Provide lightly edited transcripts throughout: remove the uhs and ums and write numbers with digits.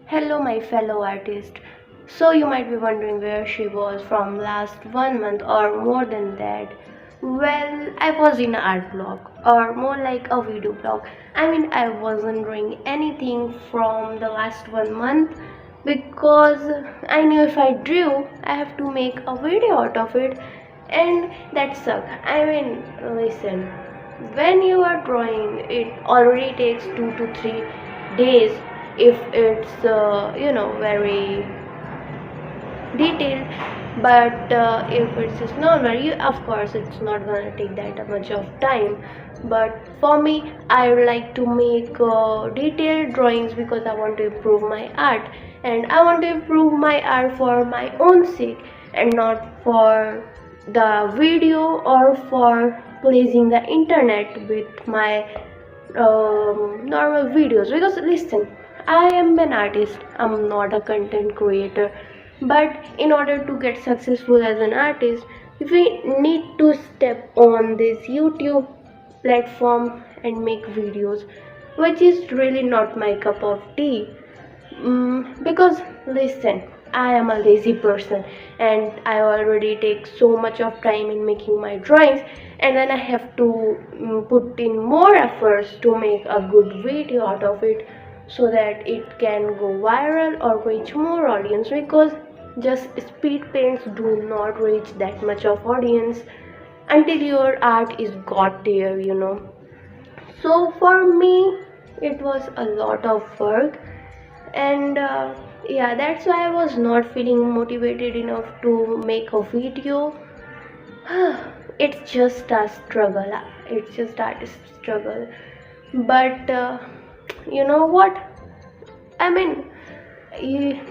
Hello, my fellow artist. So, you might be wondering where she was from last 1 month or more than that. Well, I was in an art blog, or more like a video blog. I wasn't doing anything from the last 1 month because I knew if I drew, I have to make a video out of it, and that sucked. Listen, when you are drawing, it already takes 2 to 3 days if it's very detailed. But if it's just normal, you of course it's not gonna take that much of time. But for me, I like to make detailed drawings because I want to improve my art, and I want to improve my art for my own sake and not for the video or for pleasing the internet with my normal videos. Because listen, I am an artist, I'm not a content creator. But in order to get successful as an artist, we need to step on this YouTube platform and make videos, which is really not my cup of tea. Because listen, I am a lazy person and I already take so much of time in making my drawings, and then I have to put in more efforts to make a good video out of it so that it can go viral or reach more audience, because just speed paints do not reach that much of audience until your art is got there. So for me, it was a lot of work, and yeah, that's why I was not feeling motivated enough to make a video. It's just a struggle, it's just a struggle. But you know what, I mean,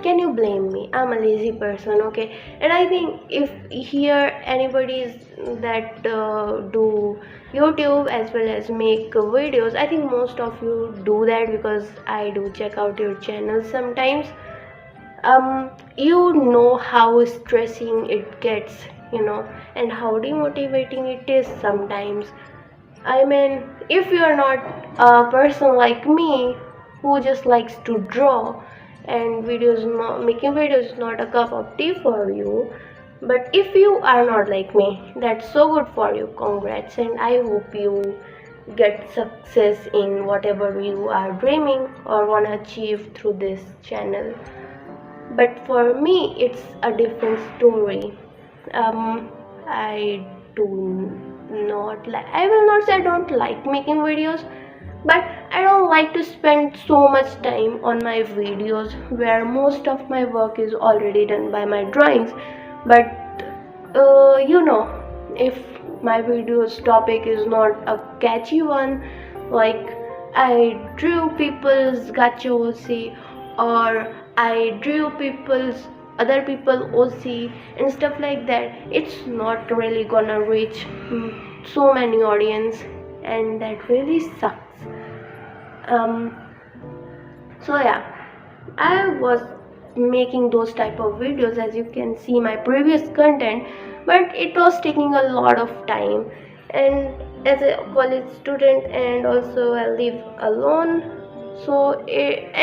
can you blame me? I'm a lazy person, okay? And I think if here anybody's that do YouTube as well as make videos, I think most of you do that because I do check out your channel sometimes. You know how stressing it gets, and how demotivating it is sometimes. If you're not a person like me who just likes to draw, and making videos is not a cup of tea for you, but if you are not like me, that's so good for you. Congrats, and I hope you get success in whatever you are dreaming or want to achieve through this channel. But for me, it's a different story. I do not like, I will not say I don't like making videos, but I don't like to spend so much time on my videos where most of my work is already done by my drawings. But if my video's topic is not a catchy one, like I drew people's gacha OC, or I drew other people OC and stuff like that, it's not really gonna reach so many audience, and that really sucks. um so yeah, I was making those type of videos, as you can see my previous content, but it was taking a lot of time. And as a college student, and also I live alone,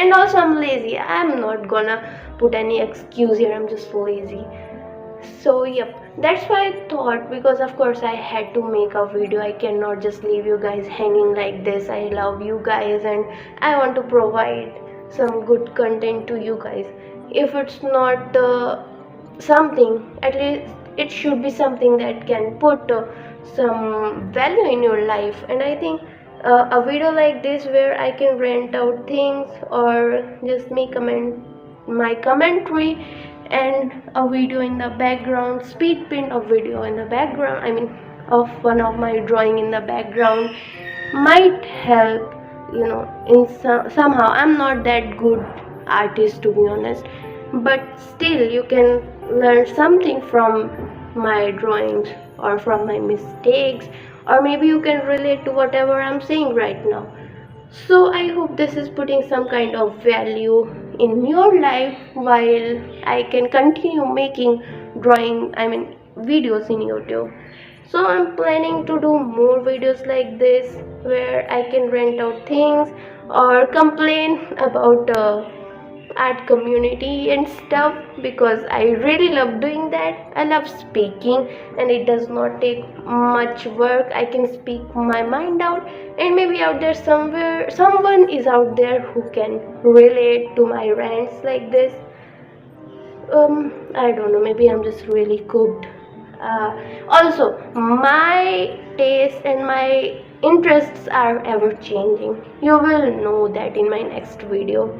and also I'm lazy. I'm not gonna put any excuse here, I'm just lazy. So yep, that's why I thought, because of course I had to make a video. I cannot just leave you guys hanging like this. I love you guys and I want to provide some good content to you guys. If it's not something, at least it should be something that can put some value in your life. And I think a video like this where I can rent out things or just make my commentary, and a video in the background, speed paint of video in the background, of one of my drawing in the background, might help. In somehow, I'm not that good artist, to be honest, but still you can learn something from my drawings or from my mistakes, or maybe you can relate to whatever I'm saying right now. So I hope this is putting some kind of value in your life, while I can continue making videos in YouTube. So I'm planning to do more videos like this where I can rent out things or complain about art community and stuff, because I really love doing that. I love speaking, and it does not take much work. I can speak my mind out, and maybe out there somewhere someone is out there who can relate to my rants like this. I don't know, maybe I'm just really cooked. Also, my taste and my interests are ever changing. You will know that in my next video.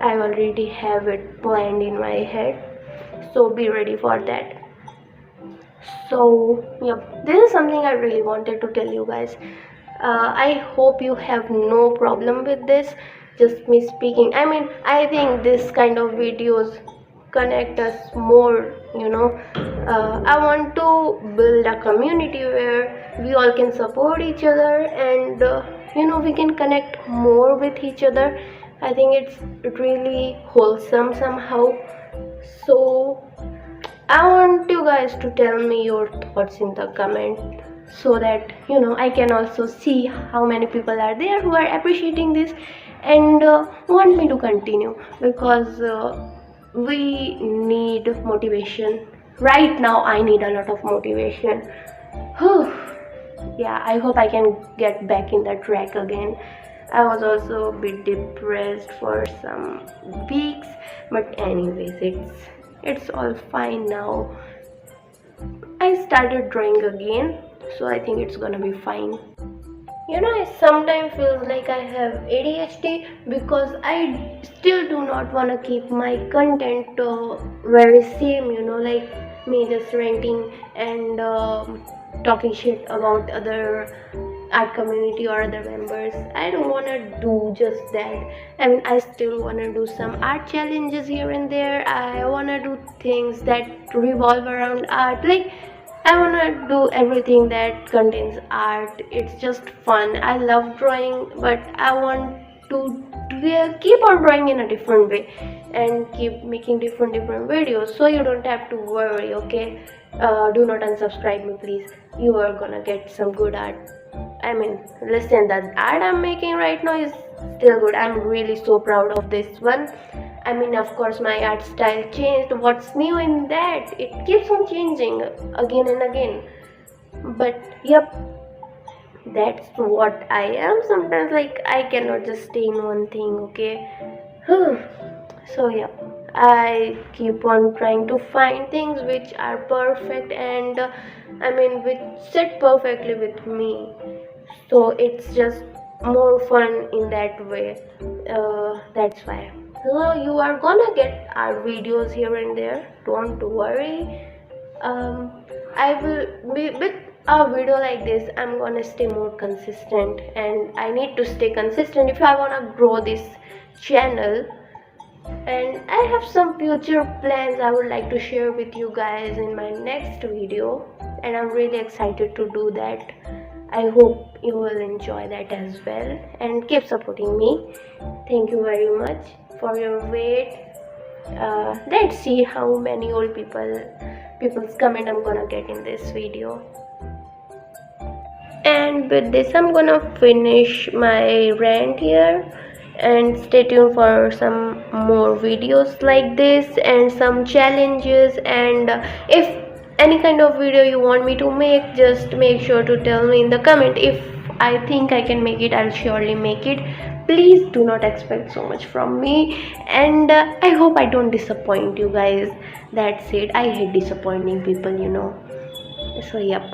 I already have it planned in my head, so be ready for that. So yep, this is something I really wanted to tell you guys. I hope you have no problem with this, just me speaking. I mean, I think this kind of videos connect us more, I want to build a community where we all can support each other, and we can connect more with each other. I think it's really wholesome somehow. So I want you guys to tell me your thoughts in the comment, so that I can also see how many people are there who are appreciating this and want me to continue, because we need motivation. Right now I need a lot of motivation. Whew. Yeah, I hope I can get back in the track again. I was also a bit depressed for some weeks, but anyways, it's all fine now. I started drawing again, so I think it's gonna be fine. I sometimes feel like I have ADHD, because I still do not want to keep my content very same, like me just ranting and talking shit about other art community or other members. I don't want to do just that. I mean, I still want to do some art challenges here and there. I want to do things that revolve around art. Like, I want to do everything that contains art. It's just fun. I love drawing, but I want to keep on drawing in a different way and keep making different videos, so you don't have to worry, okay? Do not unsubscribe me, please. You are gonna get some good art. I mean, listen, the art I'm making right now is still good. I'm really so proud of this one. I mean, of course, my art style changed. What's new in that? It keeps on changing again and again. But yep, that's what I am. Sometimes, like, I cannot just stay in one thing, okay? So yeah, I keep on trying to find things which are perfect, and which sit perfectly with me. So it's just more fun in that way. That's why. So you are gonna get our videos here and there. Don't worry. I will be with a video like this. I'm gonna stay more consistent, and I need to stay consistent if I wanna grow this channel. And I have some future plans I would like to share with you guys in my next video, and I'm really excited to do that. I hope you will enjoy that as well, and keep supporting me. Thank you very much for your wait. Let's see how many old people's comment I'm gonna get in this video. And with this, I'm gonna finish my rant here, and stay tuned for some more videos like this and some challenges. And if any kind of video you want me to make, just make sure to tell me in the comment. If I think I can make it, I'll surely make it. Please do not expect so much from me, and I hope I don't disappoint you guys. That's it. I hate disappointing people. So yep.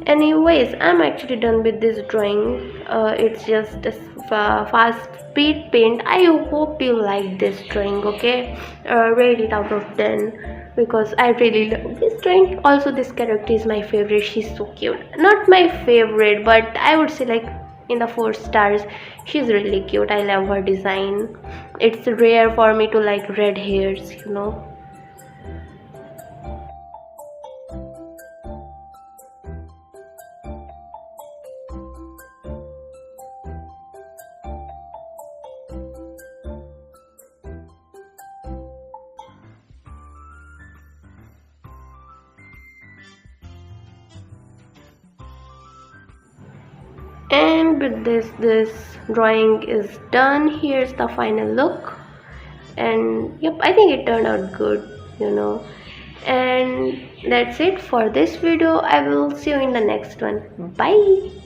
Anyways, I'm actually done with this drawing. It's just a fast speed paint. I hope you like this drawing, okay? Rate it out of 10, because I really love this drawing. Also, this character is my favorite. She's so cute. Not my favorite, but I would say like in the 4 stars. She's really cute. I love her design. It's rare for me to like red hairs. And with this drawing is done. Here's the final look. and yep, I think it turned out good, you know. And that's it for this video. I will see you in the next one. Bye.